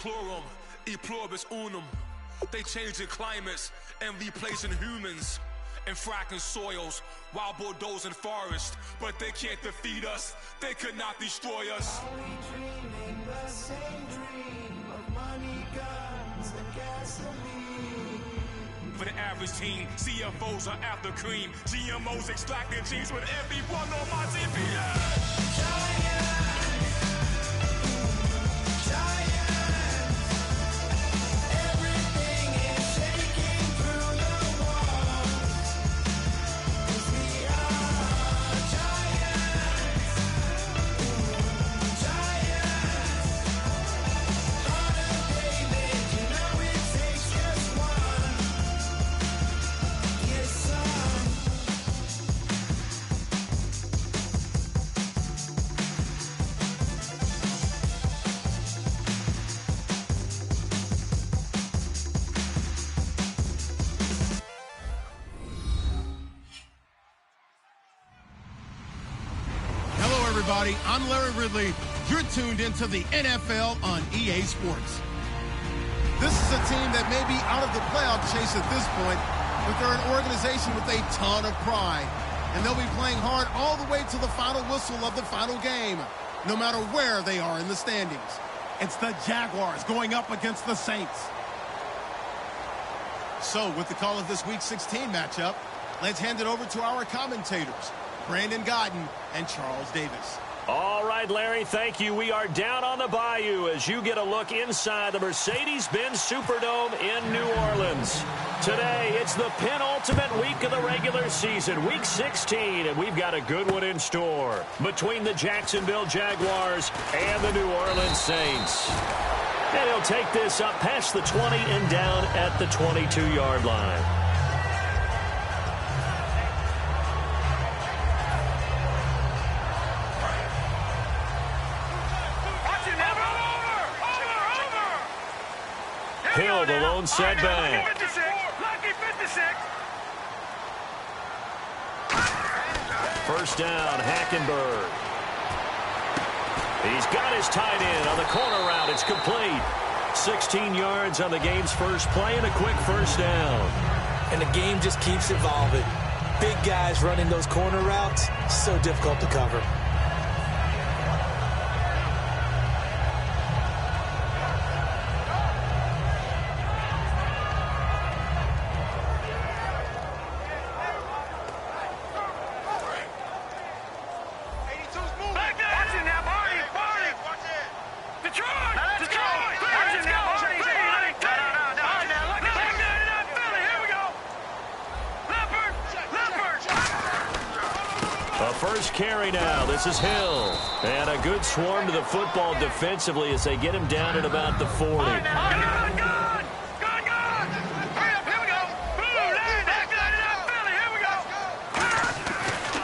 chlorum, e pluribus unum. They changing climates and replacing humans and fracking soils while bulldozing forests. But they can't defeat us, they could not destroy us. Are we dreaming the same dream of money, guns, and gasoline? For the average teen, CFOs are after cream. GMOs extracting genes with everyone on my TPS. Giants, everything is shaking through the walls. 'Cause we are giants, giants. Heart of David, you know it takes just one. Yes, son. Hello, everybody. I'm Larry Ridley. You're tuned into the NFL on EA Sports. This is a team that may be out of the playoff chase at this point, but they're an organization with a ton of pride. And they'll be playing hard all the way to the final whistle of the final game, no matter where they are in the standings. It's the Jaguars going up against the Saints. So, with the call of this Week 16 matchup, let's hand it over to our commentators, Brandon Godden and Charles Davis. All right, Larry, thank you. We are down on the bayou as you get a look inside the Mercedes-Benz Superdome in New Orleans. Today, it's the penultimate week of the regular season, Week 16, and we've got a good one in store between the Jacksonville Jaguars and the New Orleans Saints. And he'll take this up past the 20 and down at the 22-yard line. Hill, the lone setback. Lucky 56. First down, Hackenberg. He's got his tight end on the corner route. It's complete. 16 yards on the game's first play and a quick first down. And the game just keeps evolving. Big guys running those corner routes, so difficult to cover. First carry now. This is Hill. And a good swarm to the football defensively as they get him down at about the 40. Good! Hurry up, here we go! Back it up, Philly, here we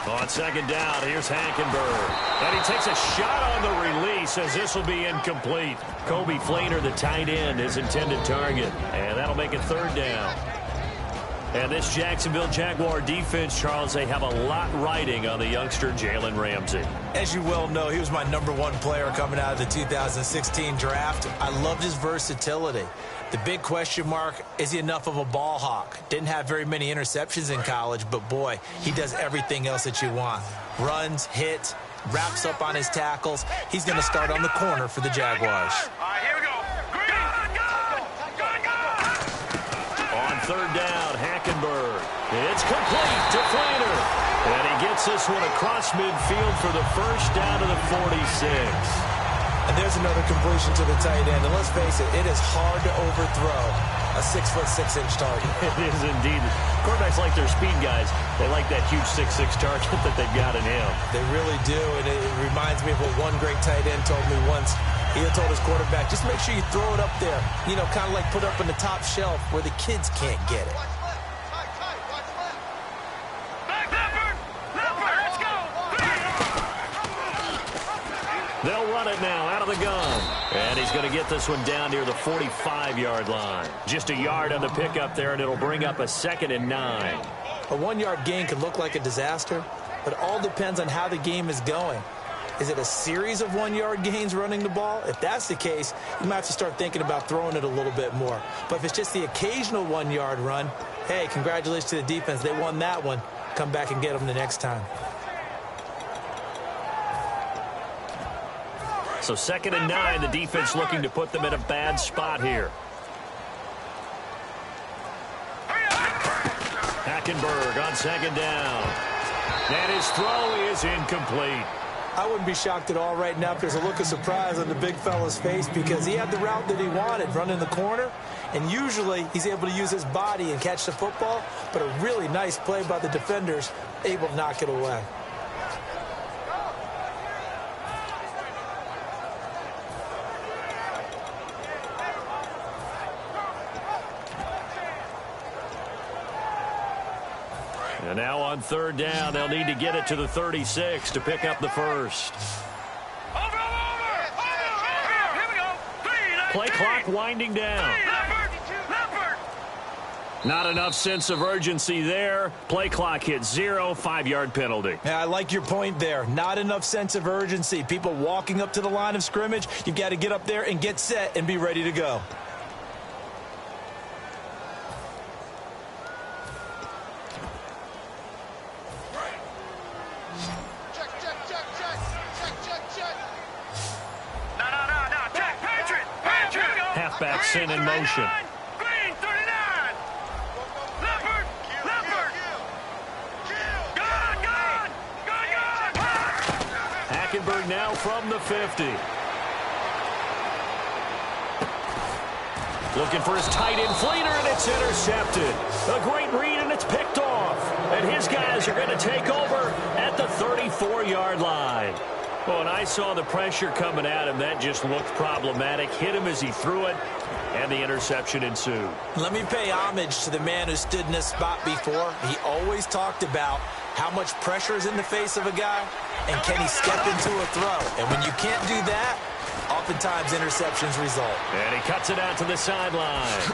go! On second down, here's Hackenberg. And he takes a shot on the release as this will be incomplete. Kobe Flainer, the tight end, his intended target. And that'll make it third down. And this Jacksonville Jaguar defense, Charles, they have a lot riding on the youngster Jalen Ramsey. As you well know, he was my #1 player coming out of the 2016 draft. I loved his versatility. The big question mark, is he enough of a ball hawk? Didn't have very many interceptions in college, but boy, he does everything else that you want. Runs, hits, wraps up on his tackles. He's going to start on the corner for the Jaguars. All right, here we go. On third down, Hackenberg. It's complete to Flainer. And he gets this one across midfield for the first down to the 46. And there's another completion to the tight end. And let's face it, it is hard to overthrow a 6'6" target. It is indeed. Quarterbacks like their speed guys. They like that huge 6'6" target that they've got in him. They really do. And it reminds me of what one great tight end told me once. He told his quarterback, just make sure you throw it up there. You know, kind of like put up in the top shelf where the kids can't get it. They'll run it now out of the gun. And he's going to get this one down near the 45-yard line. Just a yard on the pickup there, and it'll bring up a 2nd and 9. A 1-yard gain could look like a disaster, but it all depends on how the game is going. Is it a series of 1-yard gains running the ball? If that's the case, you might have to start thinking about throwing it a little bit more. But if it's just the occasional 1-yard run, hey, congratulations to the defense. They won that one. Come back and get them the next time. So 2nd and 9, the defense looking to put them in a bad spot here. Hackenberg on 2nd down. And his throw is incomplete. I wouldn't be shocked at all right now if there's a look of surprise on the big fella's face because he had the route that he wanted, running the corner, and usually he's able to use his body and catch the football, but a really nice play by the defenders, able to knock it away. And now on 3rd down, they'll need to get it to the 36 to pick up the first. Play clock winding down. Not enough sense of urgency there. Play clock hit 0, 5-yard penalty. Yeah, I like your point there. Not enough sense of urgency. People walking up to the line of scrimmage, you've got to get up there and get set and be ready to go. Halfback sent in motion. Green, 39. Leopard. Gone. Hackenberg now from the 50. Looking for his tight end Fleeter, and it's intercepted. A great read, and it's picked off. And his guys are going to take over at the 34-yard line. Well, when I saw the pressure coming at him, that just looked problematic. Hit him as he threw it, and the interception ensued. Let me pay homage to the man who stood in this spot before. He always talked about how much pressure is in the face of a guy, and can he step into a throw. And when you can't do that, oftentimes interceptions result. And he cuts it out to the sideline.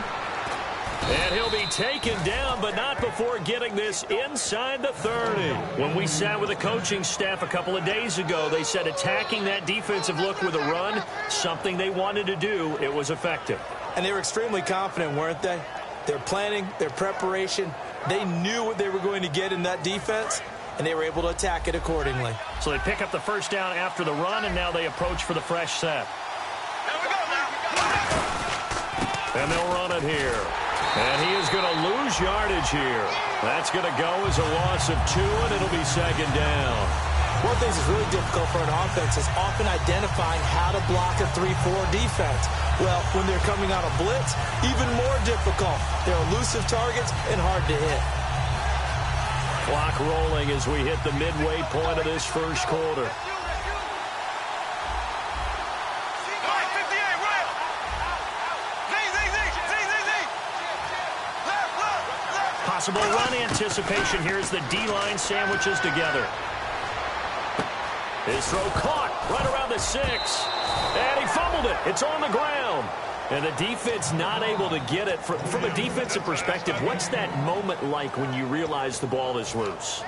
And he'll be taken down, but not before getting this inside the 30. When we sat with the coaching staff a couple of days ago, they said attacking that defensive look with a run, something they wanted to do, it was effective. And they were extremely confident, weren't they? Their planning, their preparation, they knew what they were going to get in that defense, and they were able to attack it accordingly. So they pick up the first down after the run, and now they approach for the fresh set. And they'll run it here. And he is going to lose yardage here. That's going to go as a loss of 2, and it'll be 2nd down. One of the things that's really difficult for an offense is often identifying how to block a 3-4 defense. Well, when they're coming on a blitz, even more difficult. They're elusive targets and hard to hit. Clock rolling as we hit the midway point of this first quarter. Possible run anticipation. Here's the D-line sandwiches together. His throw caught right around the 6. And he fumbled it. It's on the ground. And the defense not able to get it. From a defensive perspective, what's that moment like when you realize the ball is loose?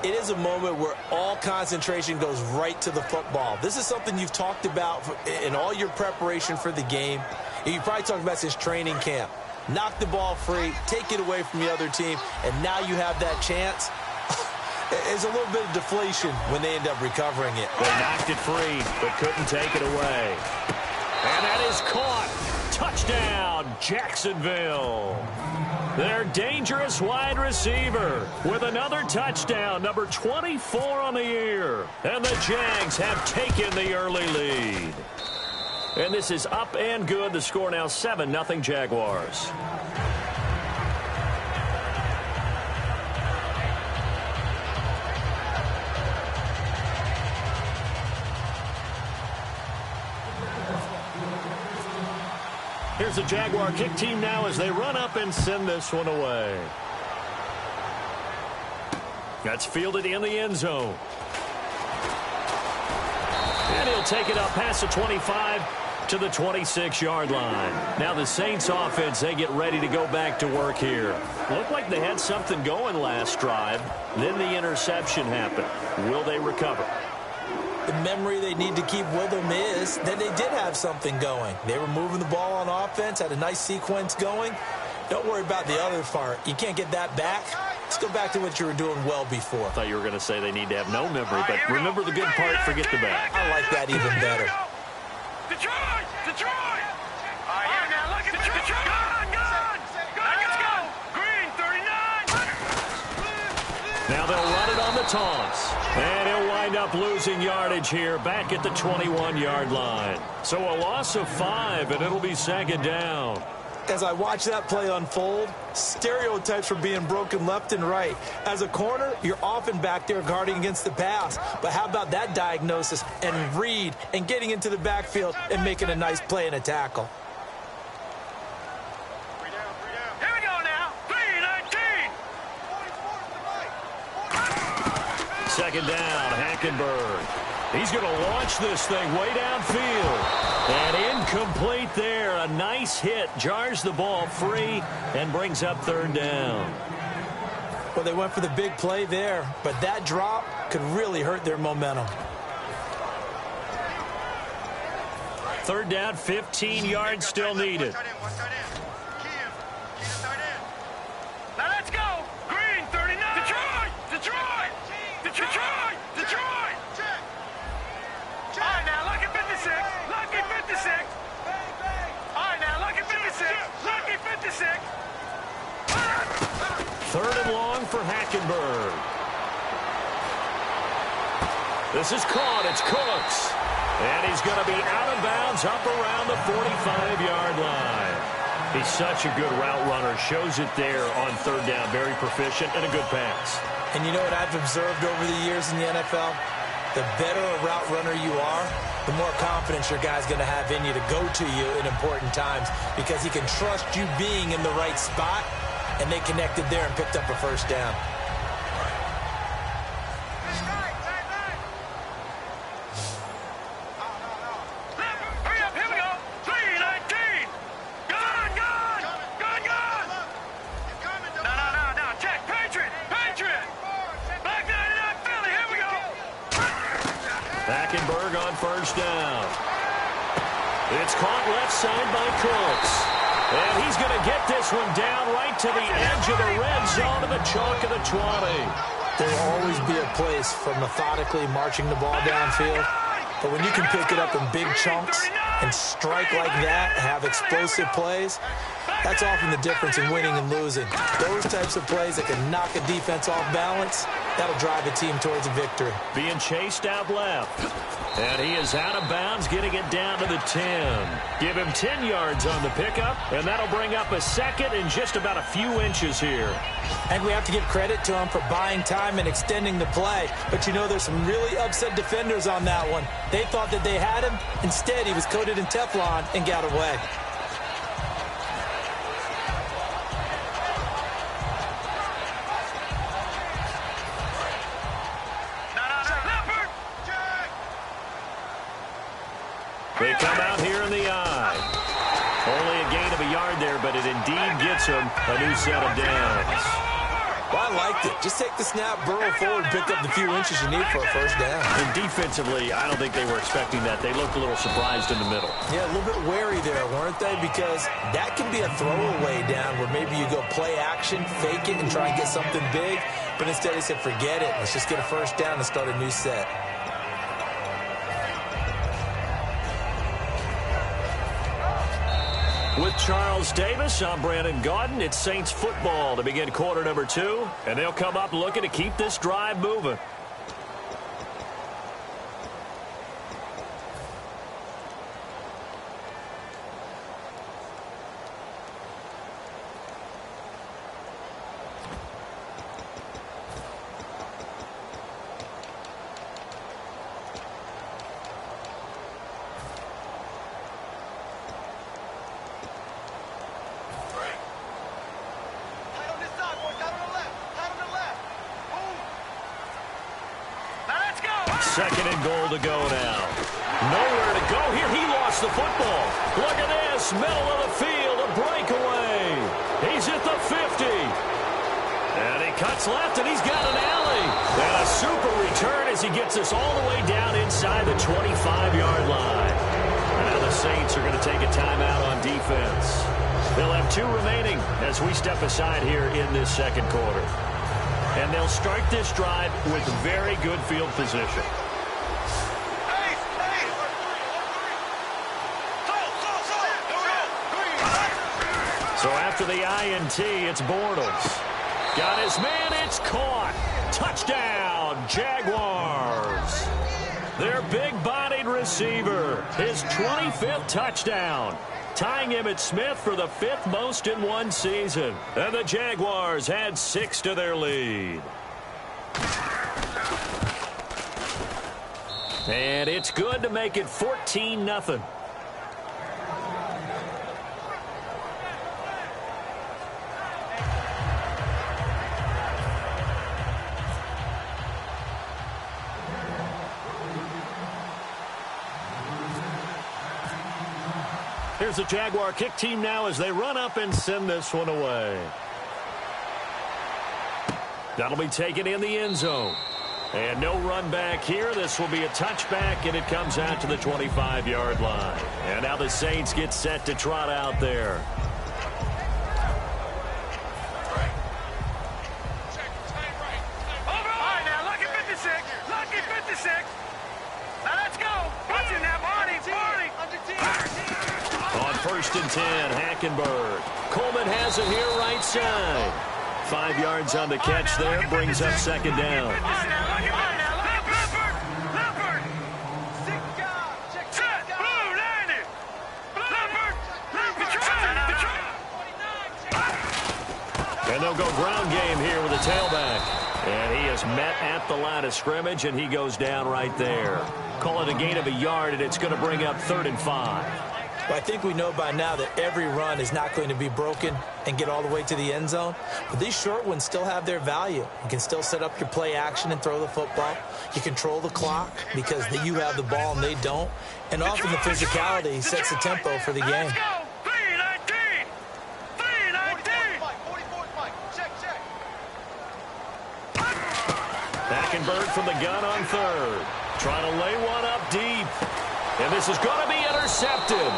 It is a moment where all concentration goes right to the football. This is something you've talked about in all your preparation for the game. You probably talked about since training camp. Knock the ball free, take it away from the other team, and now you have that chance. There's a little bit of deflation when they end up recovering it. They knocked it free, but couldn't take it away. And that is caught. Touchdown, Jacksonville. Their dangerous wide receiver with another touchdown, number 24 on the year. And the Jags have taken the early lead. And this is up and good. The score now 7-0 Jaguars. Here's the Jaguar kick team now as they run up and send this one away. That's fielded in the end zone. And he'll take it up past the 25 to the 26-yard line. Now the Saints offense, they get ready to go back to work here. Looked like they had something going last drive. Then the interception happened. Will they recover? The memory they need to keep with them is that they did have something going. They were moving the ball on offense, had a nice sequence going. Don't worry about the other part. You can't get that back. Let's go back to what you were doing well before. I thought you were going to say they need to have no memory, but remember the good part, forget the bad. I like that even better. Detroit! Detroit! All right, now look at Detroit! Gun! Let's go! Green, 39! Now they'll run it on the toss. And he'll wind up losing yardage here back at the 21-yard line. So a loss of 5, and it'll be second down. As I watch that play unfold, stereotypes are being broken left and right. As a corner, you're often back there guarding against the pass. But how about that diagnosis and read and getting into the backfield and making a nice play and a tackle? Here we go now. 3-19. Second down, Hackenberg. He's going to launch this thing way downfield. And incomplete there. A nice hit. Jars the ball free and brings up third down. Well, they went for the big play there, but that drop could really hurt their momentum. Third down, 15 yards still needed. Now let's go. Green, 39. Detroit! Detroit! Detroit! Detroit! All right, now look at 56. Lucky 56. All right, now look at 56. Lucky 56. Third and long for Hackenberg. This is caught. It's Cooks. And he's going to be out of bounds up around the 45-yard line. He's such a good route runner. Shows it there on third down. Very proficient and a good pass. And you know what I've observed over the years in the NFL? The better a route runner you are, the more confidence your guy's going to have in you to go to you in important times because he can trust you being in the right spot, and they connected there and picked up a first down. Hurry up, here we go. 3-19. Gun! No. Check. Patriot. Black 99 Philly, here we go. Hackenberg on first down. It's caught left side by Cooks. And he's going to get this one down right to the edge of the red zone of the chalk of the 20. There will always be a place for methodically marching the ball downfield. But when you can pick it up in big chunks and strike like that, have explosive plays, that's often the difference in winning and losing. Those types of plays that can knock a defense off balance, that'll drive a team towards a victory. Being chased out left. And he is out of bounds, getting it down to the 10. Give him 10 yards on the pickup, and that'll bring up a second in just about a few inches here. And we have to give credit to him for buying time and extending the play. But you know, there's some really upset defenders on that one. They thought that they had him. Instead, he was coated in Teflon and got away. They come out here in the eye. Only a gain of a yard there, but it indeed gets him a new set of downs. Well, I liked it. Just take the snap, burrow forward, pick up the few inches you need for a first down. And defensively, I don't think they were expecting that. They looked a little surprised in the middle. Yeah, a little bit wary there, weren't they? Because that can be a throwaway down where maybe you go play action, fake it, and try and get something big. But instead they said, forget it. Let's just get a first down and start a new set. With Charles Davis, I'm Brandon Gaudin. It's Saints football to begin quarter number 2, and they'll come up looking to keep this drive moving. Second and goal to go now. Nowhere to go here. He lost the football. Look at this. Middle of the field. A breakaway. He's at the 50. And he cuts left, and he's got an alley. And a super return as he gets us all the way down inside the 25-yard line. And now the Saints are going to take a timeout on defense. They'll have 2 remaining as we step aside here in this second quarter. And they'll start this drive with very good field position. So after the INT, it's Bortles. Got his man, it's caught. Touchdown, Jaguars. Their big-bodied receiver, his 25th touchdown, tying Emmitt Smith for the 5th most in one season. And the Jaguars add 6 to their lead. And it's good to make it 14-0. Here's the Jaguar kick team now as they run up and send this one away. That'll be taken in the end zone. And no run back here. This will be a touchback, and it comes out to the 25-yard line. And now the Saints get set to trot out there. All right, now, lucky 56. Lucky 56. Now, let's go. Watch it now, Barney. On 1st and 10, Hackenberg. Coleman has it here right side. 5 yards on the catch there, brings up second down. And they'll go ground game here with a tailback. And he is met at the line of scrimmage, and he goes down right there. Call it a gain of a yard, and it's going to bring up 3rd and 5. Well, I think we know by now that every run is not going to be broken and get all the way to the end zone. But these short ones still have their value. You can still set up your play action and throw the football. You control the clock because you have the ball and they don't. And often the physicality sets the tempo for the game. Hackenberg from the gun on 3rd. Trying to lay one up deep. And this is going to be intercepted.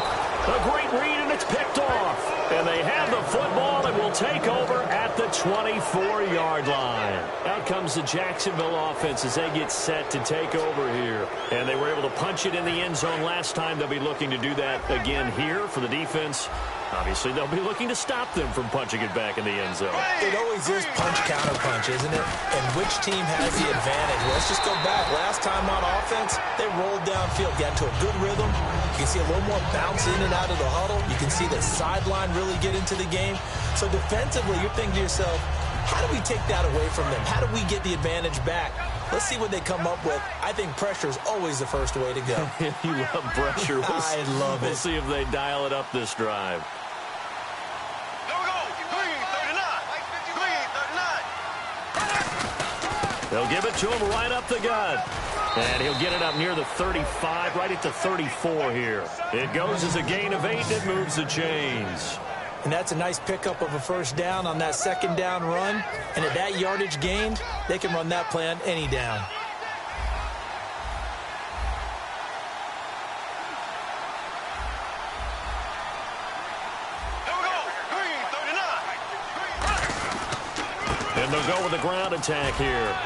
A great read, and it's picked off. And they have the football and will take over at the 24-yard line. Out comes the Jacksonville offense as they get set to take over here. And they were able to punch it in the end zone last time. They'll be looking to do that again here for the defense. Obviously, they'll be looking to stop them from punching it back in the end zone. It always is punch-counter-punch, isn't it? And which team has the advantage? Well, let's just go back. Last time on offense, they rolled downfield, got into a good rhythm. You can see a little more bounce in and out of the huddle. You can see the sideline really get into the game. So defensively, you're thinking to yourself, how do we take that away from them? How do we get the advantage back? Let's see what they come up with. I think pressure is always the first way to go. You love pressure. I love it. We'll see if they dial it up this drive. They'll give it to him right up the gut. And he'll get it up near the 35, right at the 34 here. It goes as a gain of 8, and it moves the chains. And that's a nice pickup of a first down on that second down run. And at that yardage gained, they can run that play on any down. And they'll go with a ground attack here.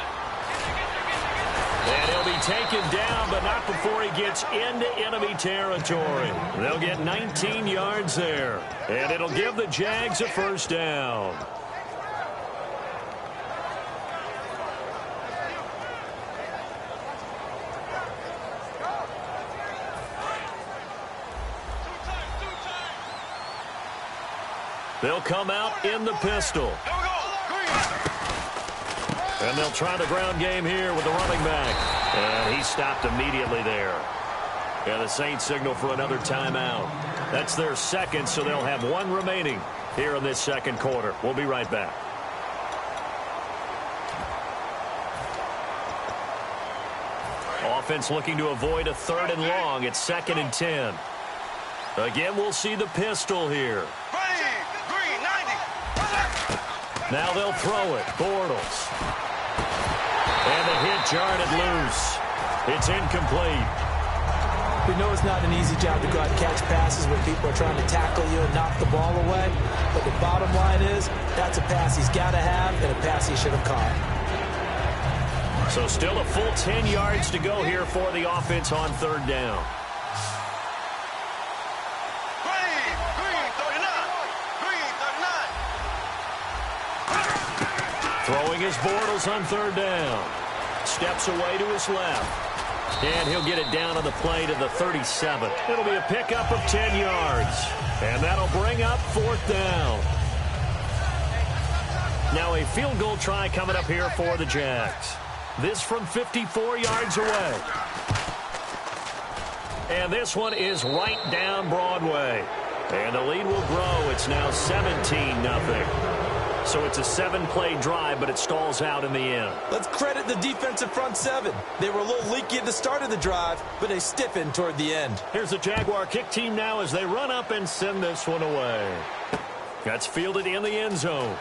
And he'll be taken down, but not before he gets into enemy territory. They'll get 19 yards there. And it'll give the Jags a first down. They'll come out in the pistol. And they'll try the ground game here with the running back. And he stopped immediately there. And the Saints signal for another timeout. That's their second, so they'll have one remaining here in this second quarter. We'll be right back. Offense looking to avoid a 3rd and long. It's 2nd and 10. Again, we'll see the pistol here. Now they'll throw it. Bortles. And the hit jarred it loose. It's incomplete. We know it's not an easy job to go out and catch passes when people are trying to tackle you and knock the ball away. But the bottom line is, that's a pass he's got to have and a pass he should have caught. So still a full 10 yards to go here for the offense on third down. Throwing his Bortles on third down. Steps away to his left. And he'll get it down on the play to the 37. It'll be a pickup of 10 yards. And that'll bring up fourth down. Now a field goal try coming up here for the Jags. This from 54 yards away. And this one is right down Broadway. And the lead will grow. It's now 17-0. So it's a 7-play drive, but it stalls out in the end. Let's credit the defensive front seven. They were a little leaky at the start of the drive, but they stiffened toward the end. Here's the Jaguar kick team now as they run up and send this one away. That's fielded in the end zone.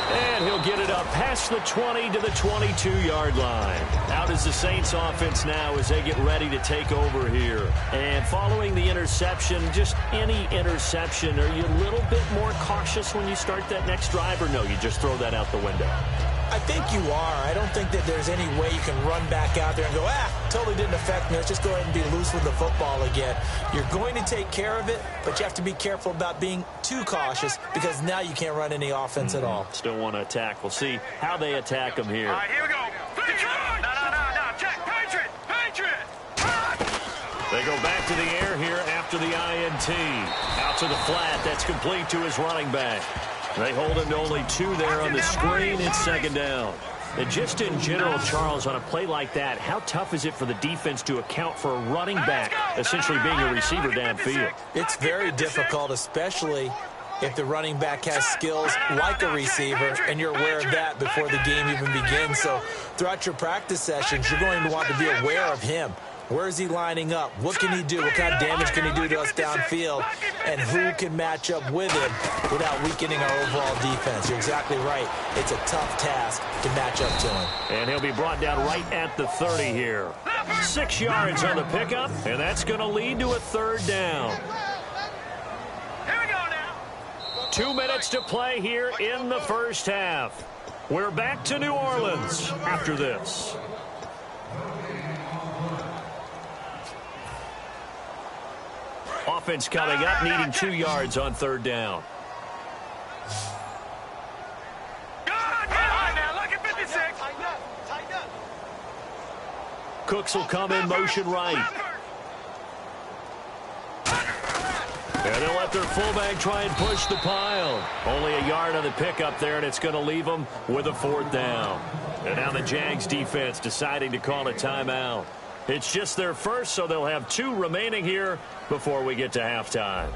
And he'll get it up past the 20 to the 22-yard line. Out is the Saints offense now as they get ready to take over here. And following the interception, just any interception, are you a little bit more cautious when you start that next drive, or no, you just throw that out the window? I think you are. I don't think that there's any way you can run back out there and go, totally didn't affect me. Let's just go ahead and be loose with the football again. You're going to take care of it, but you have to be careful about being too cautious because now you can't run any offense at all. Still want to attack. We'll see how they attack them here. All right, here we go. Detroit! No. Check. Patriot! They go back to the air here after the INT. Out to the flat. That's complete to his running back. They hold him to only 2 there on the screen. It's second down. And just in general, Charles, on a play like that, how tough is it for the defense to account for a running back essentially being a receiver downfield? It's very difficult, especially if the running back has skills like a receiver, and you're aware of that before the game even begins. So throughout your practice sessions, you're going to want to be aware of him. Where is he lining up? What can he do? What kind of damage can he do to us downfield? And who can match up with him without weakening our overall defense? You're exactly right. It's a tough task to match up to him. And he'll be brought down right at the 30 here. 6 yards on the pickup, and that's going to lead to a third down. Here we go now. 2 minutes to play here in the first half. We're back to New Orleans after this. Offense coming up, needing 2 yards on third down. Cooks will come in motion right. And they'll let their fullback try and push the pile. Only a yard on the pickup there, and it's going to leave them with a fourth down. And now the Jags defense deciding to call a timeout. It's just their first, so they'll have 2 remaining here before we get to halftime.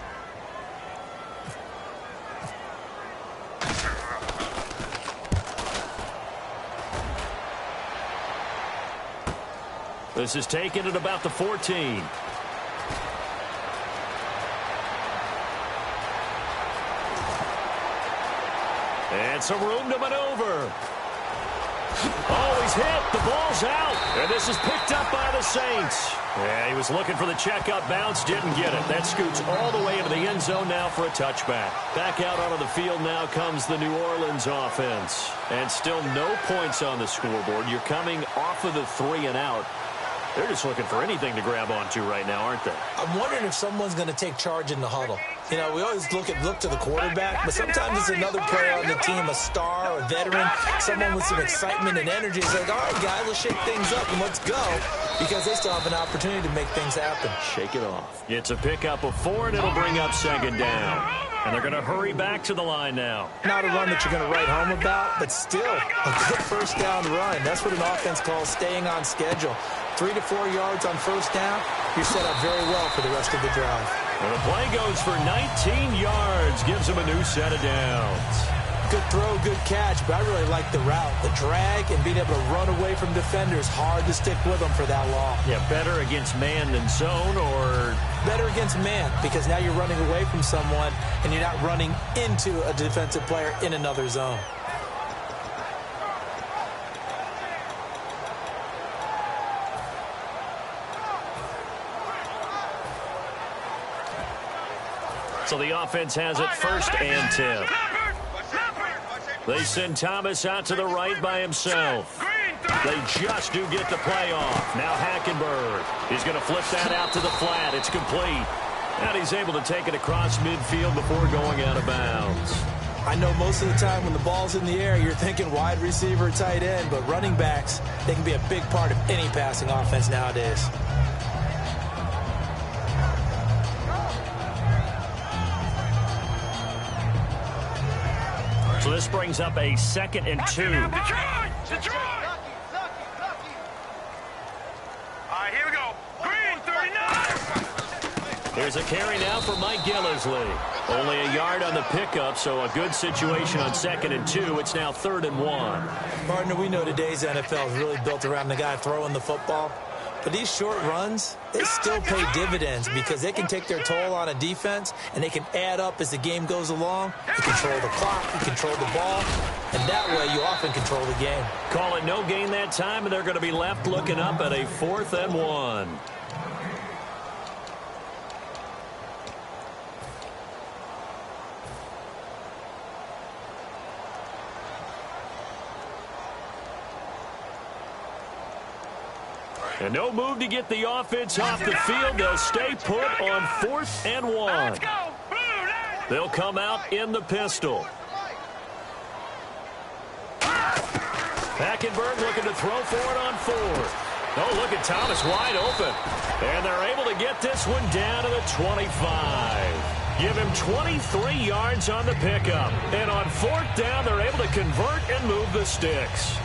This is taken at about the 14. And some room to maneuver. Oh, he's hit. The ball's out. And this is picked up by the Saints. Yeah, he was looking for the check-up bounce, didn't get it. That scoots all the way into the end zone now for a touchback. Back out onto the field now comes the New Orleans offense. And still no points on the scoreboard. You're coming off of the 3 and out. They're just looking for anything to grab onto right now, aren't they? I'm wondering if someone's going to take charge in the huddle. You know, we always look to the quarterback, but sometimes it's another player on the team, a star, a veteran, someone with some excitement and energy. It's like, all right, guys, let's shake things up and let's go, because they still have an opportunity to make things happen. Shake it off. It's a pickup of 4, and it'll bring up second down. And they're going to hurry back to the line now. Not a run that you're going to write home about, but still a good first down run. That's what an offense calls staying on schedule. 3 to 4 yards on first down, you're set up very well for the rest of the drive. And the play goes for 19 yards, gives him a new set of downs. Good throw, good catch, but I really like the route. The drag and being able to run away from defenders, hard to stick with them for that long. Yeah, better against man than zone, or? Better against man, because now you're running away from someone and you're not running into a defensive player in another zone. So the offense has it 1st and 10. They send Thomas out to the right by himself. They just do get the play off. Now Hackenberg. He's going to flip that out to the flat. It's complete. And he's able to take it across midfield before going out of bounds. I know most of the time when the ball's in the air, you're thinking wide receiver, tight end, but running backs, they can be a big part of any passing offense nowadays. So this brings up a 2nd and 2. Detroit! All right, here we go. Green, 39. Here's a carry now for Mike Gillisley. Only a yard on the pickup, so a good situation on 2nd and 2. It's now 3rd and 1. Partner, we know today's NFL is really built around the guy throwing the football. But these short runs, they still pay dividends because they can take their toll on a defense, and they can add up as the game goes along. You control the clock, you control the ball, and that way you often control the game. Call it no gain that time, and they're going to be left looking up at a 4th and 1. And no move to get the offense off the field. They'll stay put on 4th and 1. They'll come out in the pistol. Hackenberg looking to throw for it on 4th. Oh, look at Thomas wide open. And they're able to get this one down to the 25. Give him 23 yards on the pickup. And on 4th down, they're able to convert and move the sticks.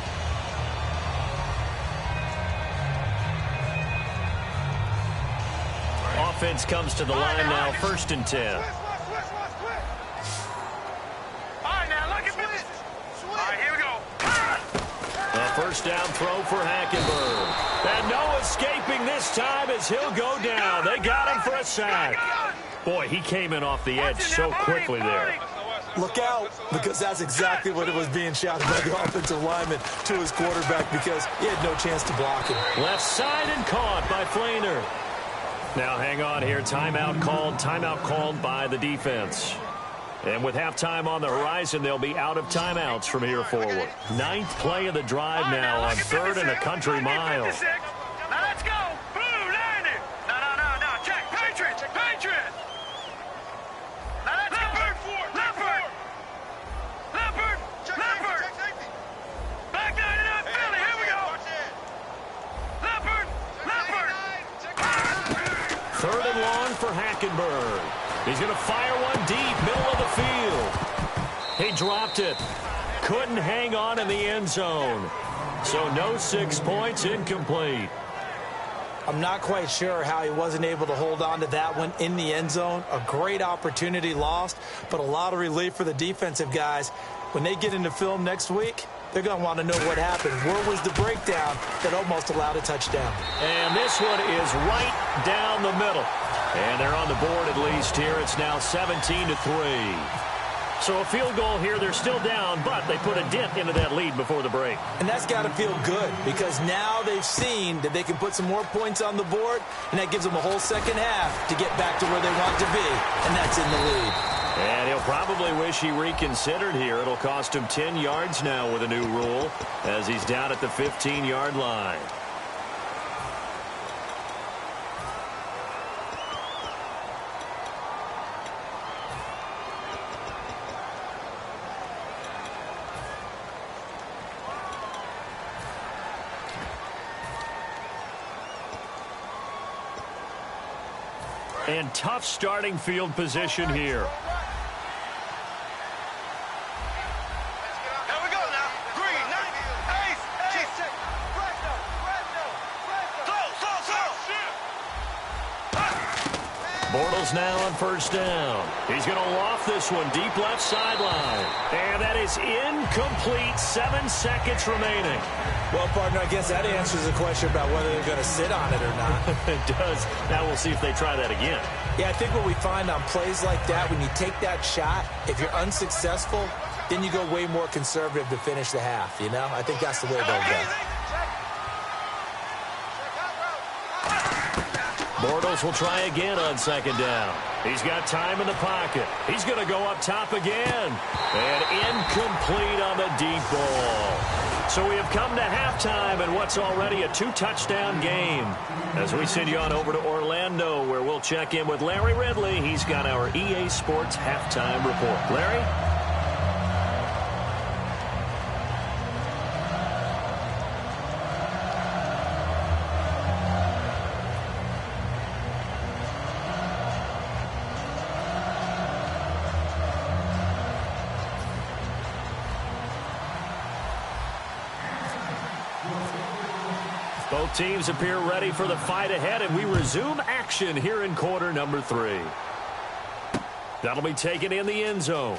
Offense comes to the line now, 1st and 10. All right, now look at this. All right, here we go. A 1st down throw for Hackenberg. And no escaping this time as he'll go down. They got him for a sack. Boy, he came in off the edge so quickly there. Look out, because that's exactly what it was being shouted by the offensive lineman to his quarterback because he had no chance to block him. Left side and caught by Flainer. Now hang on here. Timeout called by the defense. And with halftime on the horizon, they'll be out of timeouts from here forward. 9th play of the drive now on 3rd and a country mile. Now let's go. Blue, land it. No. Check. Patriots. Now let's go. Leopard. Back 99, Philly. Here we go. Leopard. 3rd and long for Hackenberg. He's going to fire one deep, middle of the field. He dropped it. Couldn't hang on in the end zone. So no 6 points, incomplete. I'm not quite sure how he wasn't able to hold on to that one in the end zone. A great opportunity lost, but a lot of relief for the defensive guys. When they get into film next week, they're going to want to know what happened. Where was the breakdown that almost allowed a touchdown? And this one is right down the middle. And they're on the board at least here. It's now 17-3. So a field goal here. They're still down, but they put a dent into that lead before the break. And that's got to feel good because now they've seen that they can put some more points on the board, and that gives them a whole second half to get back to where they want to be, and that's in the lead. And he'll probably wish he reconsidered here. It'll cost him 10 yards now with a new rule as he's down at the 15-yard line. And tough starting field position here. Bortles now on first down. He's going to loft this one deep left sideline. And that is incomplete. 7 seconds remaining. Well, partner, I guess that answers the question about whether they're going to sit on it or not. It does. Now we'll see if they try that again. Yeah, I think what we find on plays like that, when you take that shot, if you're unsuccessful, then you go way more conservative to finish the half, you know? I think that's the way they'll go. Bortles will try again on second down. He's got time in the pocket. He's going to go up top again. And incomplete on the deep ball. So we have come to halftime in what's already a 2-touchdown game. As we send you on over to Orlando, where we'll check in with Larry Ridley. He's got our EA Sports halftime report. Larry? Both teams appear ready for the fight ahead, and we resume action here in quarter number 3. That'll be taken in the end zone.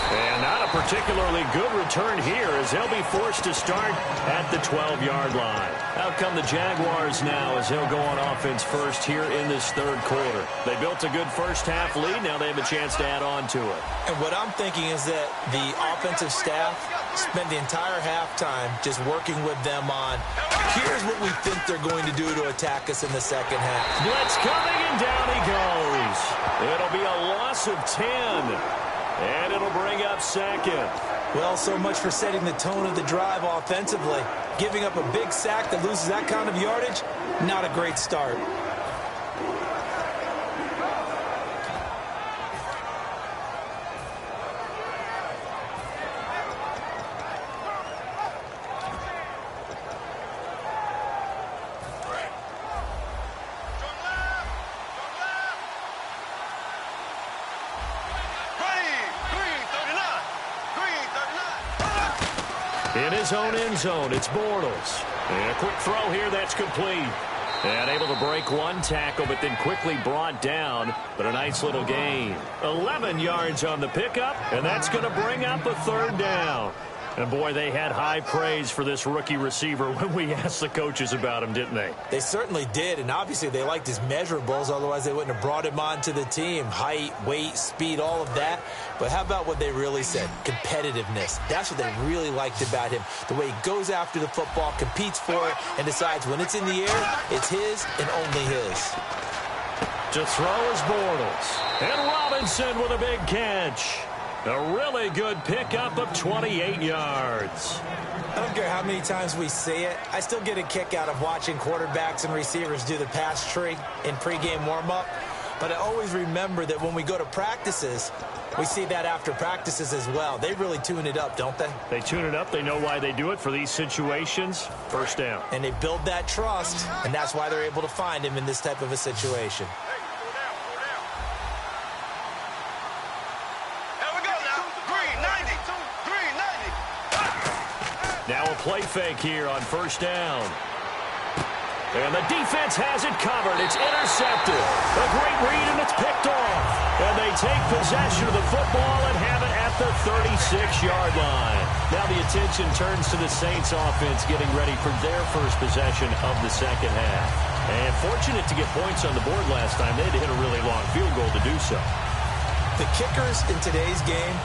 And not a particularly good return here, as they'll be forced to start at the 12-yard line. Out come the Jaguars now, as they'll go on offense first here in this third quarter. They built a good first-half lead. Now they have a chance to add on to it. And what I'm thinking is that the offensive staff spent the entire halftime just working with them on, here's what we think they're going to do to attack us in the second half. Blitz coming, and down he goes. It'll be a loss of 10. And it'll bring up second. Well, so much for setting the tone of the drive offensively. Giving up a big sack that loses that kind of yardage, not a great start. In his own end zone, it's Bortles. And a quick throw here, that's complete. And able to break one tackle, but then quickly brought down. But a nice little gain. 11 yards on the pickup, and that's going to bring up a third down. And, boy, they had high praise for this rookie receiver when we asked the coaches about him, didn't they? They certainly did, and obviously they liked his measurables. Otherwise, they wouldn't have brought him onto the team. Height, weight, speed, all of that. But how about what they really said? Competitiveness. That's what they really liked about him. The way he goes after the football, competes for it, and decides when it's in the air, it's his and only his. To throw is Bortles. And Robinson with a big catch. A really good pickup of 28 yards. I don't care how many times we see it. I still get a kick out of watching quarterbacks and receivers do the pass tree in pregame warm-up. But I always remember that when we go to practices, we see that after practices as well. They really tune it up, don't they? They tune it up. They know why they do it for these situations. First down. And they build that trust, and that's why they're able to find him in this type of a situation. Now a play fake here on first down. And the defense has it covered. It's intercepted. A great read, and it's picked off. And they take possession of the football and have it at the 36-yard line. Now the attention turns to the Saints offense getting ready for their first possession of the second half. And fortunate to get points on the board last time. They had to hit a really long field goal to do so. The kickers in today's game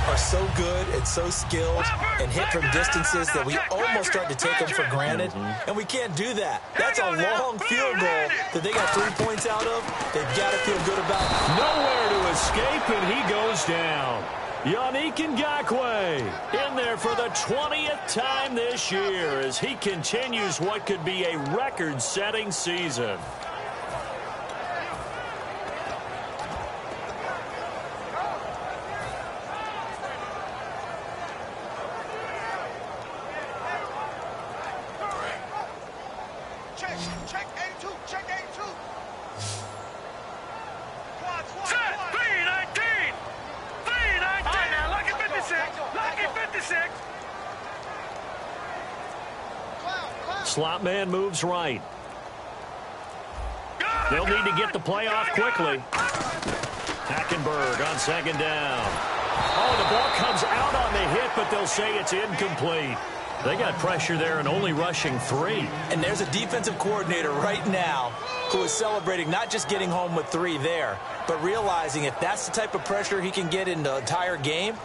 are so good and so skilled and hit from distances that we almost start to take them for granted. And we can't do that. That's a long field goal that they got 3 points out of. They've got to feel good about. Nowhere to escape, and he goes down. Yannick Ngakoue in there for the 20th time this year as he continues what could be a record-setting season. Check A2, check A2. Set, 319. 319. All right, now, lucky 56. Lucky 56. Slot man moves right. They'll need to get the play off quickly. Hackenberg on second down. Oh, the ball comes out on the hit, but they'll say it's incomplete. They got pressure there and only rushing 3. And there's a defensive coordinator right now who is celebrating not just getting home with 3 there, but realizing if that's the type of pressure he can get in the entire game,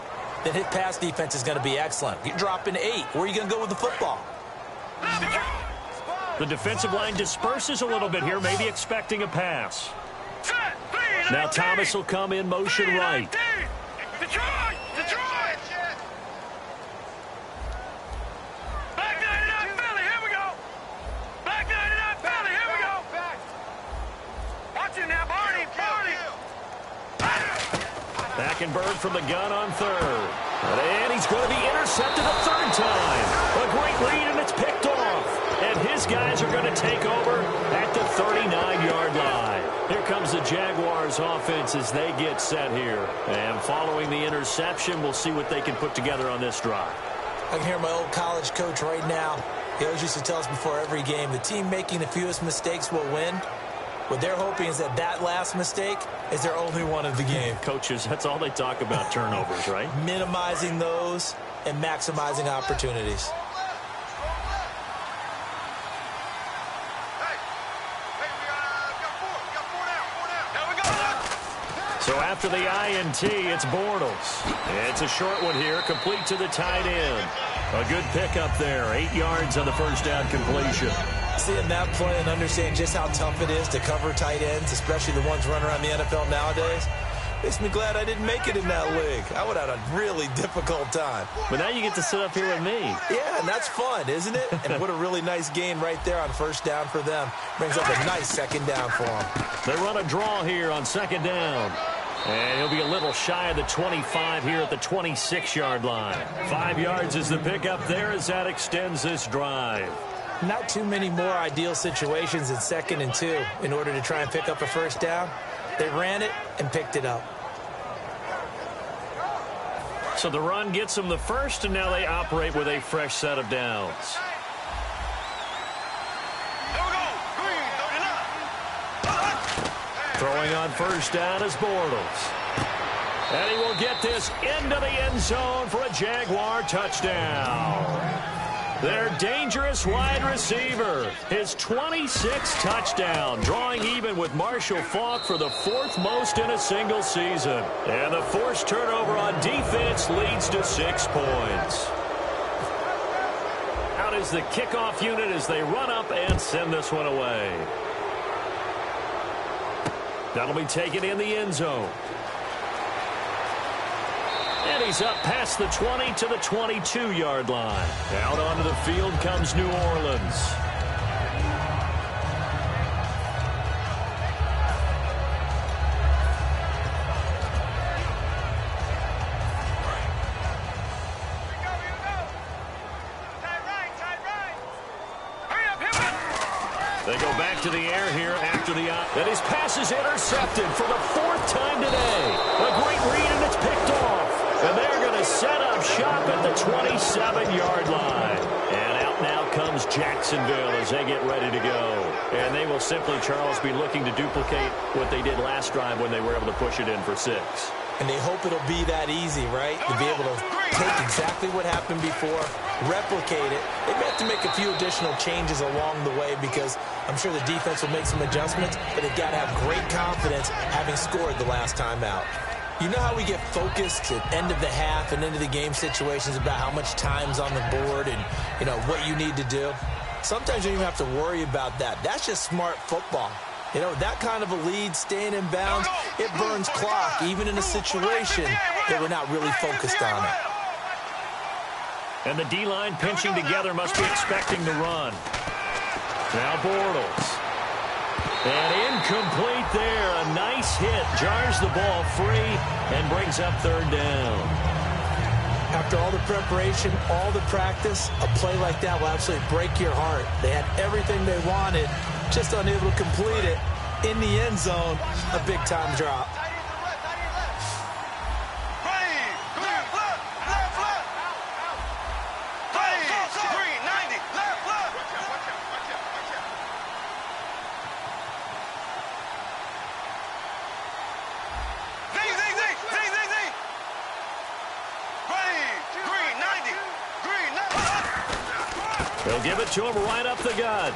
then his pass defense is going to be excellent. You're dropping 8. Where are you going to go with the football? The defensive line disperses a little bit here, maybe expecting a pass. Now Thomas will come in motion right. Detroit! Back 99 Philly, here we go! Back 99 Philly, here we go! Watch it now, Barney! Hackenberg from the gun on third. And he's going to be intercepted a third time. A great read, and it's picked off. And his guys are going to take over at the 39-yard line. Here comes the Jaguars offense as they get set here. And following the interception, we'll see what they can put together on this drive. I can hear my old college coach right now. He always used to tell us before every game, the team making the fewest mistakes will win. What they're hoping is that last mistake is their only one of the game. Coaches, that's all they talk about, turnovers, right? Minimizing those and maximizing opportunities. So after the INT, it's Bortles. It's a short one here, complete to the tight end. A good pickup there, 8 yards on the first down completion. Seeing that play and understanding just how tough it is to cover tight ends, especially the ones running around the NFL nowadays, makes me glad I didn't make it in that league. I would have had a really difficult time. But now you get to sit up here with me. Yeah, and that's fun, isn't it? And what a really nice gain right there on first down for them. Brings up a nice second down for them. They run a draw here on second down. And he'll be a little shy of the 25 here at the 26-yard line. 5 yards is the pickup there as that extends this drive. Not too many more ideal situations in 2nd and 2 in order to try and pick up a first down. They ran it and picked it up. So the run gets them the first, and now they operate with a fresh set of downs. Throwing on first down is Bortles. And he will get this into the end zone for a Jaguar touchdown. Their dangerous wide receiver, his 26th touchdown, drawing even with Marshall Faulk for the 4th most in a single season. And the forced turnover on defense leads to 6 points. Out is the kickoff unit as they run up and send this one away. That'll be taken in the end zone. And he's up past the 20 to the 22-yard line. Out onto the field comes New Orleans. They go back to the air here after the out. And his pass is intercepted for the 4th time today. A great read, and it's picked off. And they're going to set up shop at the 27-yard line. And out now comes Jacksonville as they get ready to go. And they will simply, Charles, be looking to duplicate what they did last drive when they were able to push it in for 6. And they hope it'll be that easy, right? To be able to take exactly what happened before, replicate it. They may have to make a few additional changes along the way because I'm sure the defense will make some adjustments, but they've got to have great confidence having scored the last time out. You know how we get focused at end of the half and into the game situations about how much time's on the board and, you know, what you need to do? Sometimes you don't even have to worry about that. That's just smart football. You know, that kind of a lead, staying in bounds, it burns clock, even in a situation that we're not really focused on it. And the D-line pinching together must be expecting the run. Now Bortles. And incomplete there. A nice hit. Jars the ball free and brings up 3rd down. After all the preparation, all the practice, a play like that will absolutely break your heart. They had everything they wanted, just unable to complete it. In the end zone, a big-time drop. They'll give it to him right up the gut.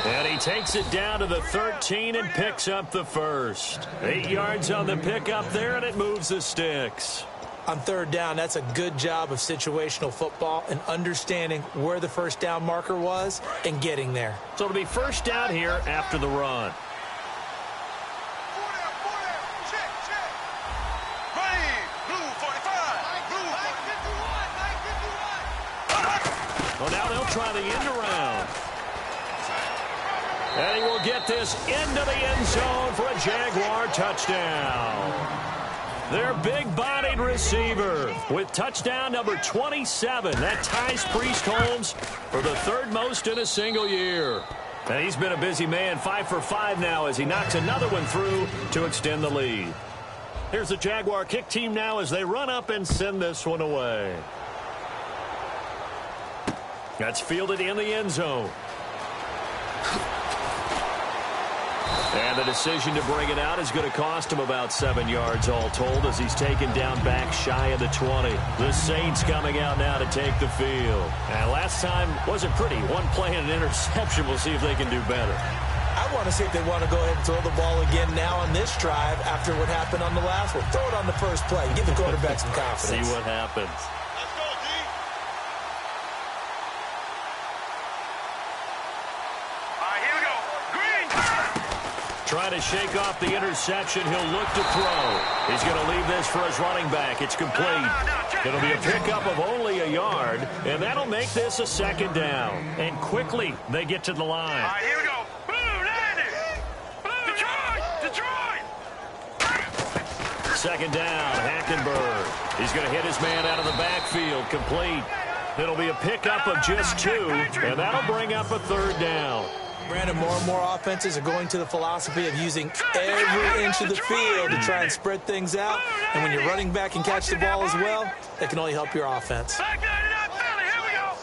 And he takes it down to the 13 and picks up the first. 8 yards on the pickup there, and it moves the sticks. On third down, that's a good job of situational football and understanding where the first down marker was and getting there. So it'll be first down here after the run. Well, now they'll try the end around. And he will get this into the end zone for a Jaguar touchdown. Their big-bodied receiver with touchdown number 27. That ties Priest Holmes for the third most in a single year. And he's been a busy man, 5 for 5 now as he knocks another one through to extend the lead. Here's the Jaguar kick team now as they run up and send this one away. That's fielded in the end zone. And the decision to bring it out is going to cost him about 7 yards all told as he's taken down back shy of the 20. The Saints coming out now to take the field. And last time wasn't pretty. One play and an interception. We'll see if they can do better. I want to see if they want to go ahead and throw the ball again now on this drive after what happened on the last one. Throw it on the first play. Give the quarterback some confidence. See what happens. Trying to shake off the interception. He'll look to throw. He's going to leave this for his running back. It's complete. It'll be a pickup of only a yard, and that'll make this a second down. And quickly, they get to the line. All right, here we go. Blue, landed. Blue, Detroit. Second down, Hackenberg. He's going to hit his man out of the backfield. Complete. It'll be a pickup of just 2, and that'll bring up a third down. Brandon, more and more offenses are going to the philosophy of using every inch of the field to try and spread things out. And when you're running back and catch the ball as well, that can only help your offense. Back there to that belly. Here we go.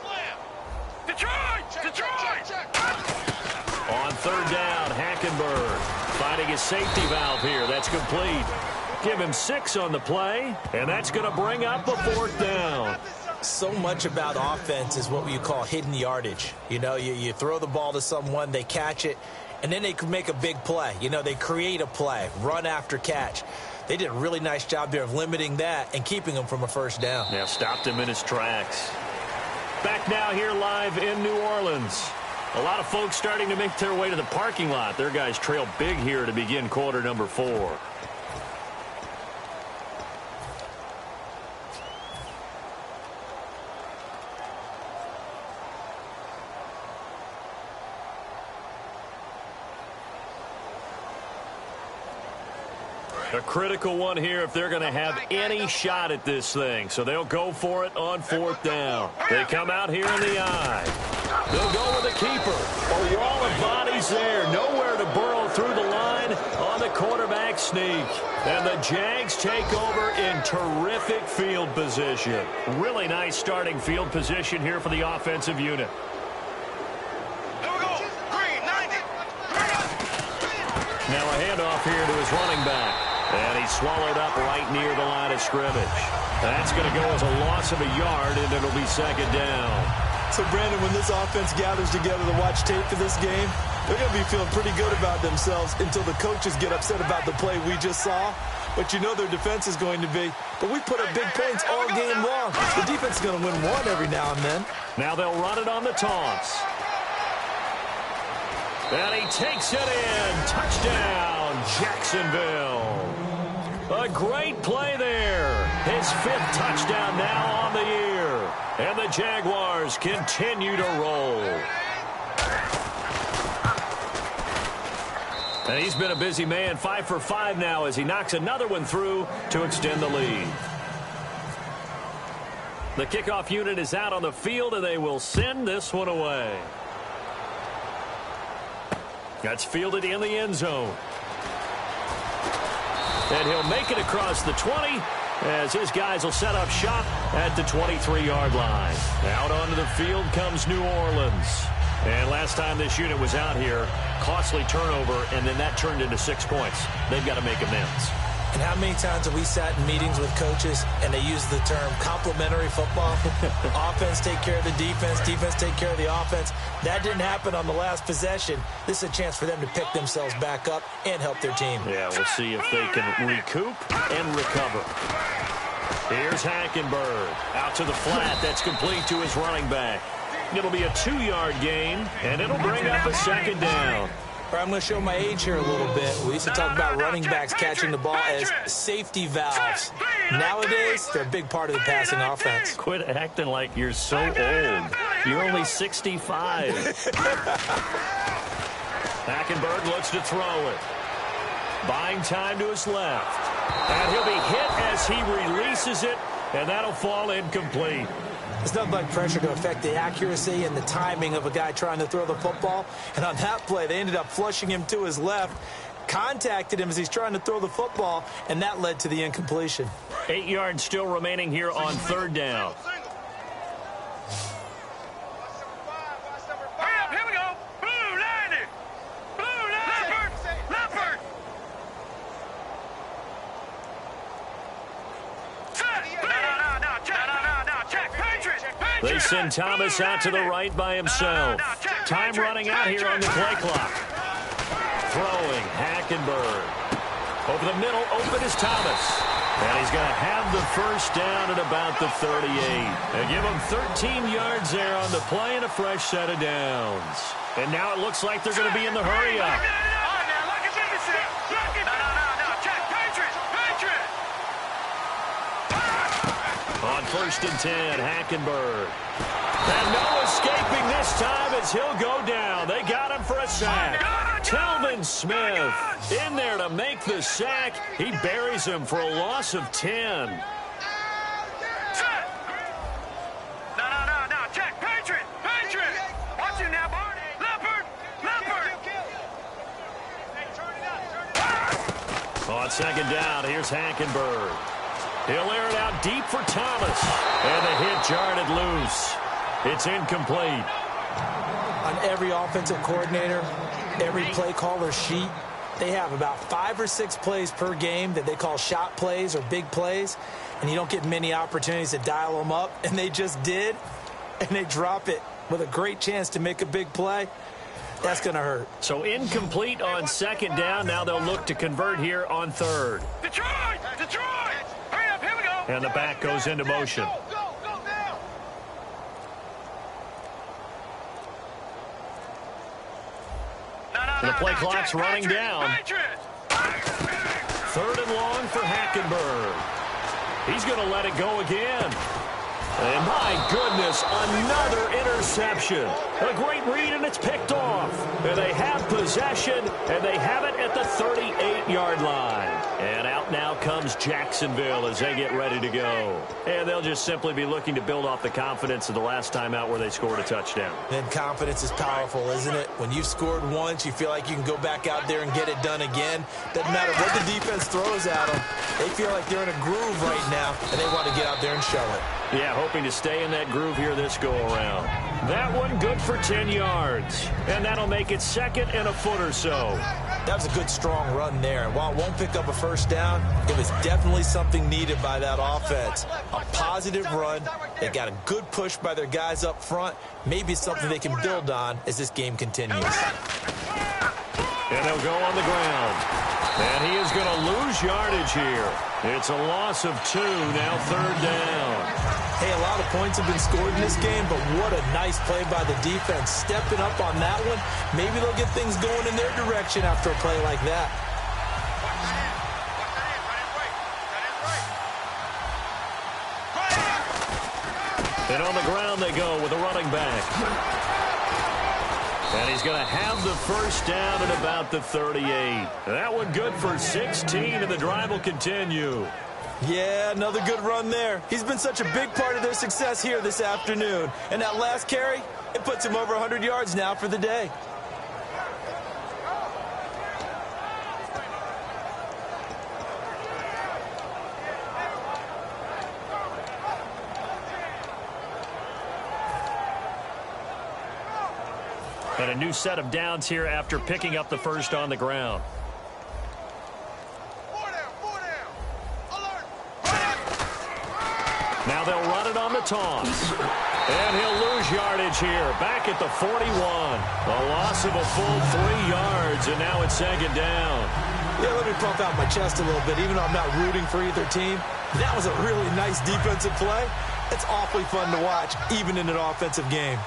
Detroit. On third down, Hackenberg finding his safety valve here. That's complete. Give him 6 on the play, and that's going to bring up a fourth down. So much about offense is what you call hidden yardage. You know, you throw the ball to someone, they catch it, and then they can make a big play. You know, they create a play, run after catch. They did a really nice job there of limiting that and keeping him from a first down. Yeah, stopped him in his tracks. Back now here live in New Orleans. A lot of folks starting to make their way to the parking lot. Their guys trail big here to begin quarter number 4. A critical one here if they're going to have any shot at this thing. So they'll go for it on fourth down. They come out here in the eye. They'll go with a keeper. A wall of bodies there. Nowhere to burrow through the line on the quarterback sneak. And the Jags take over in terrific field position. Really nice starting field position here for the offensive unit. Now a handoff here to his running back. And he's swallowed up right near the line of scrimmage. That's going to go as a loss of a yard, and it'll be second down. So, Brandon, when this offense gathers together to watch tape for this game, they're going to be feeling pretty good about themselves until the coaches get upset about the play we just saw. But you know their defense is going to be. But we put up big points all game long. The defense is going to win one every now and then. Now they'll run it on the toss. And he takes it in. Touchdown, Jacksonville. A great play there. His 5th touchdown now on the year. And the Jaguars continue to roll. And he's been a busy man, 5 for 5 now as he knocks another one through to extend the lead. The kickoff unit is out on the field, and they will send this one away. That's fielded in the end zone. And he'll make it across the 20 as his guys will set up shop at the 23-yard line. Out onto the field comes New Orleans. And last time this unit was out here, costly turnover, and then that turned into 6 points. They've got to make amends. And how many times have we sat in meetings with coaches and they use the term complementary football? Offense take care of the defense, defense take care of the offense. That didn't happen on the last possession. This is a chance for them to pick themselves back up and help their team. Yeah, we'll see if they can recoup and recover. Here's Hackenberg out to the flat. That's complete to his running back. It'll be a 2-yard gain, and it'll bring up a second down. I'm going to show my age here a little bit. We used to talk about running backs catching the ball as safety valves. Nowadays, they're a big part of the passing offense. Quit acting like you're so old. You're only 65. Hackenberg looks to throw it. Buying time to his left. And he'll be hit as he releases it, and that'll fall incomplete. It's nothing like pressure to affect the accuracy and the timing of a guy trying to throw the football. And on that play, they ended up flushing him to his left, contacted him as he's trying to throw the football, and that led to the incompletion. 8 yards still remaining here on third down. Here we go. Blue line. Blue line. Leopard. They send Thomas out to the right by himself. Time running out here on the play clock. Throwing, Hackenberg. Over the middle, open is Thomas. And he's going to have the first down at about the 38. They give him 13 yards there on the play and a fresh set of downs. And now it looks like they're going to be in the hurry up. On 1st and 10, Hackenberg. And no escaping this time as he'll go down. They got him for a sack. Telvin Smith in there to make the sack. He buries him for a loss of 10. No. Check. Patriot. Watch him now, Barney. Leopard. On 2nd down, here's Hackenberg. He'll air it out deep for Thomas. And the hit jarred it loose. It's incomplete. On every offensive coordinator, every play caller sheet, they have about 5 or 6 plays per game that they call shot plays or big plays, and you don't get many opportunities to dial them up, and they just did, and they drop it with a great chance to make a big play. That's going to hurt. So incomplete on 2nd down. Now they'll look to convert here on 3rd. Detroit! Hurry up, here we go! And the back goes into motion. And the play clock's running down. 3rd and long for Hackenberg. He's going to let it go again. And my goodness, another interception. A great read, and it's picked off. And they have possession, and they have it at the 38-yard line. And out now comes Jacksonville as they get ready to go. And they'll just simply be looking to build off the confidence of the last time out where they scored a touchdown. And confidence is powerful, isn't it? When you've scored once, you feel like you can go back out there and get it done again. Doesn't matter what the defense throws at them. They feel like they're in a groove right now, and they want to get out there and show it. Yeah, hoping to stay in that groove here this go-around. That one good for 10 yards. And that'll make it 2nd and a foot or so. That was a good, strong run there. And while it won't pick up a first down, it was definitely something needed by that offense. A positive run. They got a good push by their guys up front. Maybe something they can build on as this game continues. And they'll go on the ground. And he is going to lose yardage here. It's a loss of 2, now 3rd down. Hey, a lot of points have been scored in this game, but what a nice play by the defense. Stepping up on that one, maybe they'll get things going in their direction after a play like that. And on the ground they go with a running back. And he's going to have the first down at about the 38. That one good for 16, and the drive will continue. Yeah, another good run there. He's been such a big part of their success here this afternoon. And that last carry, it puts him over 100 yards now for the day. And a new set of downs here after picking up the first on the ground. Now they'll run it on the taunts. And he'll lose yardage here. Back at the 41. A loss of a full 3 yards, and now it's second down. Yeah, let me pump out my chest a little bit, even though I'm not rooting for either team. That was a really nice defensive play. It's awfully fun to watch, even in an offensive game.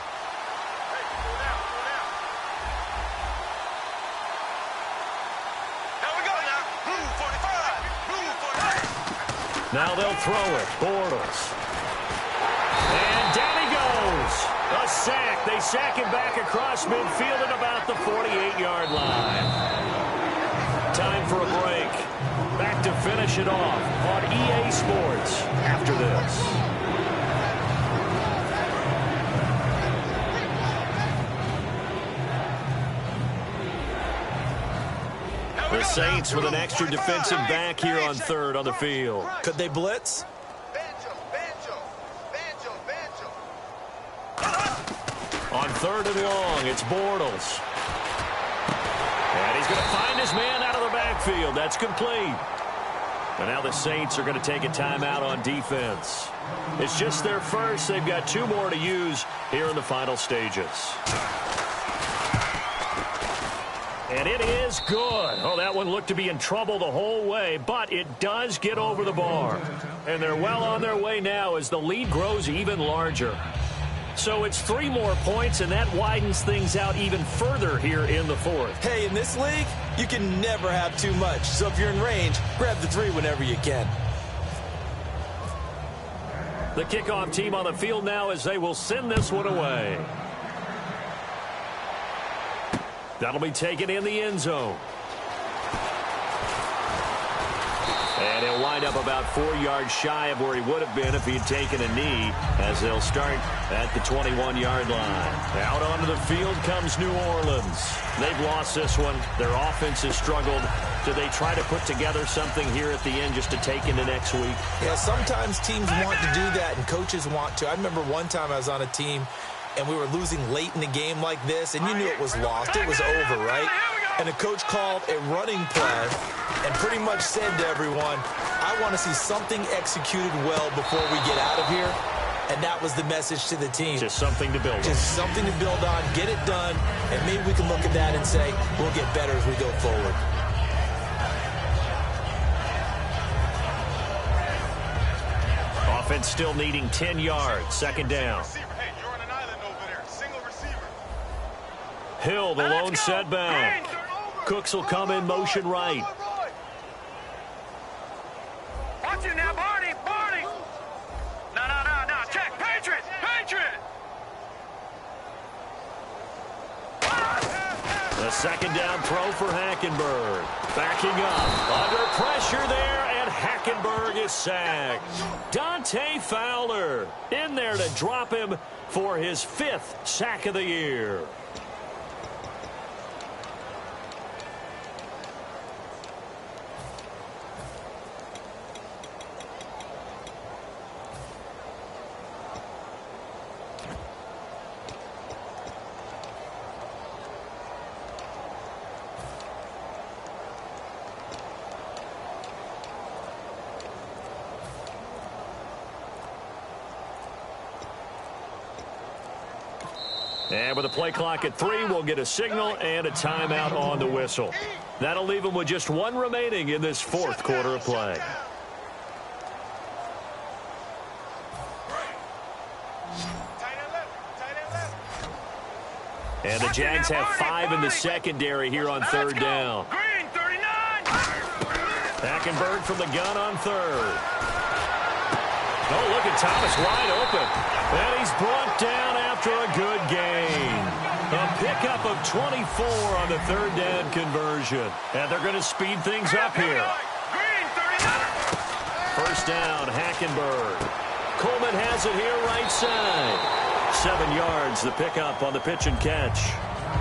Now they'll throw it. Bortles. And down he goes. A sack. They sack him back across midfield at about the 48-yard line. Time for a break. Back to finish it off on EA Sports after this. The Saints with an extra defensive back here on third on the field. Could they blitz? On third and long, it's Bortles. And he's going to find his man out of the backfield. That's complete. And now the Saints are going to take a timeout on defense. It's just their first. They've got 2 more to use here in the final stages. And it is good. Oh, that one looked to be in trouble the whole way, but it does get over the bar. And they're well on their way now as the lead grows even larger. So it's 3 more points, and that widens things out even further here in the fourth. Hey, in this league, you can never have too much. So if you're in range, grab the 3 whenever you can. The kickoff team on the field now as they will send this one away. That'll be taken in the end zone. And he'll wind up about 4 yards shy of where he would have been if he had taken a knee, as they'll start at the 21-yard line. Out onto the field comes New Orleans. They've lost this one. Their offense has struggled. Do they try to put together something here at the end just to take into next week? Yeah, sometimes teams want to do that and coaches want to. I remember one time I was on a team and we were losing late in the game like this, and you knew it was lost. It was over, right? And the coach called a running play and pretty much said to everyone, I want to see something executed well before we get out of here. And that was the message to the team. Just something to build on. Just something to build on, get it done, and maybe we can look at that and say, we'll get better as we go forward. Offense still needing 10 yards. Second down. Hill, the lone setback. Cooks will come in motion right. Watch it now, Barney. No. Check. Patriot. The second down throw for Hackenberg. Backing up. Under pressure there, and Hackenberg is sacked. Dante Fowler in there to drop him for his 5th sack of the year. And with the play clock at 3, we'll get a signal and a timeout on the whistle. That'll leave them with just 1 remaining in this 4th quarter of play. And the Jags have 5 in the secondary here on 3rd down. Green, 39. Hackenberg from the gun on 3rd. Oh, look at Thomas wide open. And he's brought down after a good gain. A pickup of 24 on the 3rd down conversion. And they're going to speed things up here. Green, 39. First down, Hackenberg. Coleman has it here right side. 7 yards, the pickup on the pitch and catch.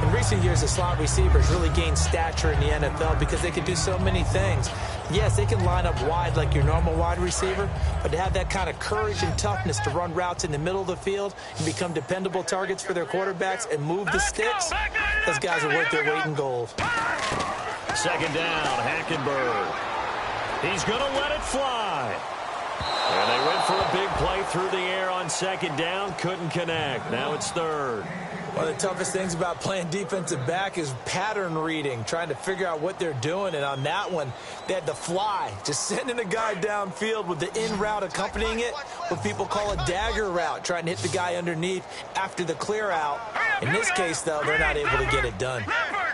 In recent years, the slot receivers really gained stature in the NFL because they can do so many things. Yes, they can line up wide like your normal wide receiver, but to have that kind of courage and toughness to run routes in the middle of the field and become dependable targets for their quarterbacks and move the sticks, those guys are worth their weight in gold. Second down, Hackenberg. He's going to let it fly. And they went for a big play through the air on second down. Couldn't connect. Now it's third. One of the toughest things about playing defensive back is pattern reading, trying to figure out what they're doing. And on that one, they had to fly, just sending a guy downfield with the in route accompanying it, what people call a dagger route, trying to hit the guy underneath after the clear out. In this case, though, they're not able to get it done.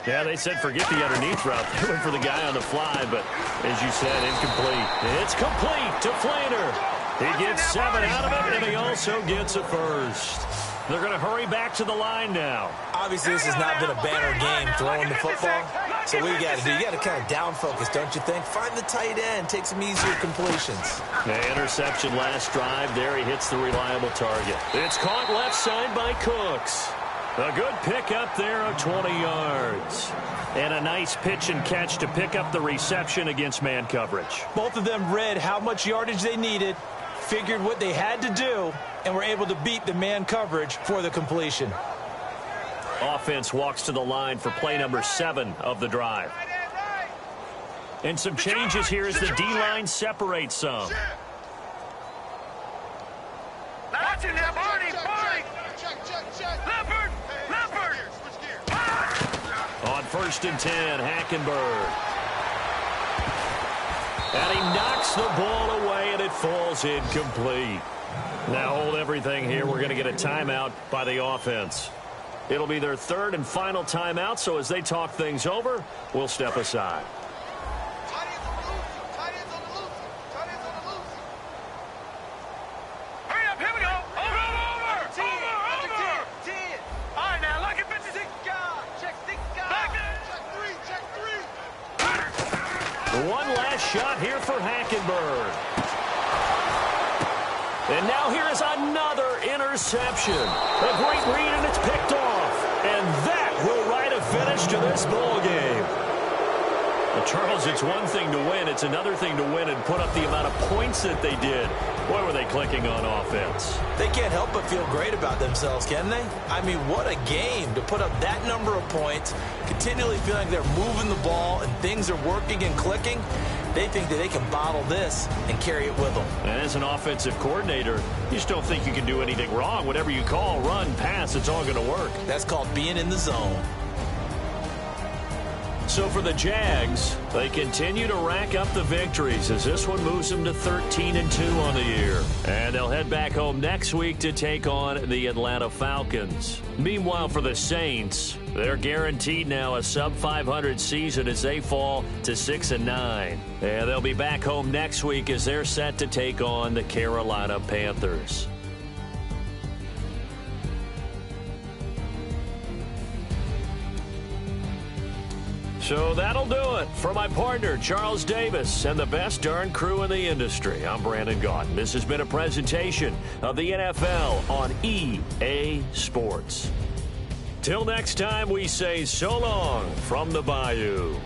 Yeah, they said forget the underneath route. They went for the guy on the fly, but as you said, incomplete. It's complete to Flaner. He gets 7 out of it, and he also gets a first. They're going to hurry back to the line now. Obviously, this has not been a banner game throwing the football. So what you got to do, you got to kind of down focus, don't you think? Find the tight end, take some easier completions. The interception last drive. There he hits the reliable target. It's caught left side by Cooks. A good pick up there of 20 yards. And a nice pitch and catch to pick up the reception against man coverage. Both of them read how much yardage they needed, figured what they had to do, and were able to beat the man coverage for the completion. Offense walks to the line for play number 7 of the drive. And some changes here as the D-line separates some. Watch it now, Barney! Leopard! On 1st and 10, Hackenberg. And he knocks the ball away, and it falls incomplete. Now hold everything here. We're going to get a timeout by the offense. It'll be their 3rd and final timeout, so as they talk things over, we'll step aside. Hurry up, here we go! Over! All right, now, look at 56. Check 6 guys. Check 3. One last shot here for Hackenberg. And now here is another interception. A great read, and it's picked off. And that will write a finish to this ball game. Well, Charles, it's one thing to win. It's another thing to win and put up the amount of points that they did. Boy, were they clicking on offense. They can't help but feel great about themselves, can they? I mean, what a game to put up that number of points, continually feeling they're moving the ball and things are working and clicking. They think that they can bottle this and carry it with them. And as an offensive coordinator, you just don't think you can do anything wrong. Whatever you call, run, pass, it's all going to work. That's called being in the zone. So for the Jags, they continue to rack up the victories as this one moves them to 13-2 on the year. And they'll head back home next week to take on the Atlanta Falcons. Meanwhile, for the Saints, they're guaranteed now a sub-500 season as they fall to 6-9. And they'll be back home next week as they're set to take on the Carolina Panthers. So that'll do it. For my partner, Charles Davis, and the best darn crew in the industry, I'm Brandon Gaudin. This has been a presentation of the NFL on EA Sports. Till next time, we say so long from the Bayou.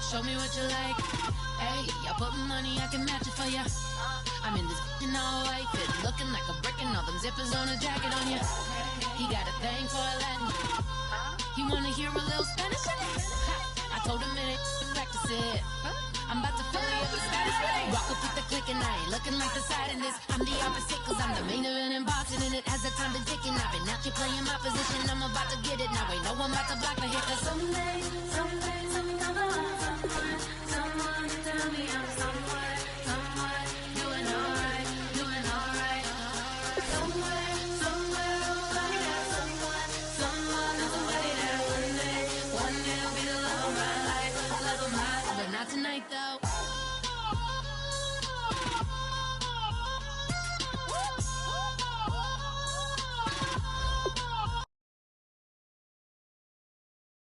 show me what you like. Hey, I put money, I can match it for ya. I'm in this in all white fit, looking like a brick and all them zippers on a jacket on ya. He got a thing for a Latin. He wanna hear a little Spanish in it. I told him it ain't practice it. I'm about to fill me up with Spanish with rock up with the click and I ain't looking like the side in this. I'm the opposite cause I'm the main event in boxing and it has the time been ticking. I've been out here playing my position, I'm about to get it. Now ain't no one about to block the hit cause someday I'm gonna find someone to tell me I'm someone doing alright. Somewhere, somebody got someone and somebody that one day will be the love of my life, but not tonight though.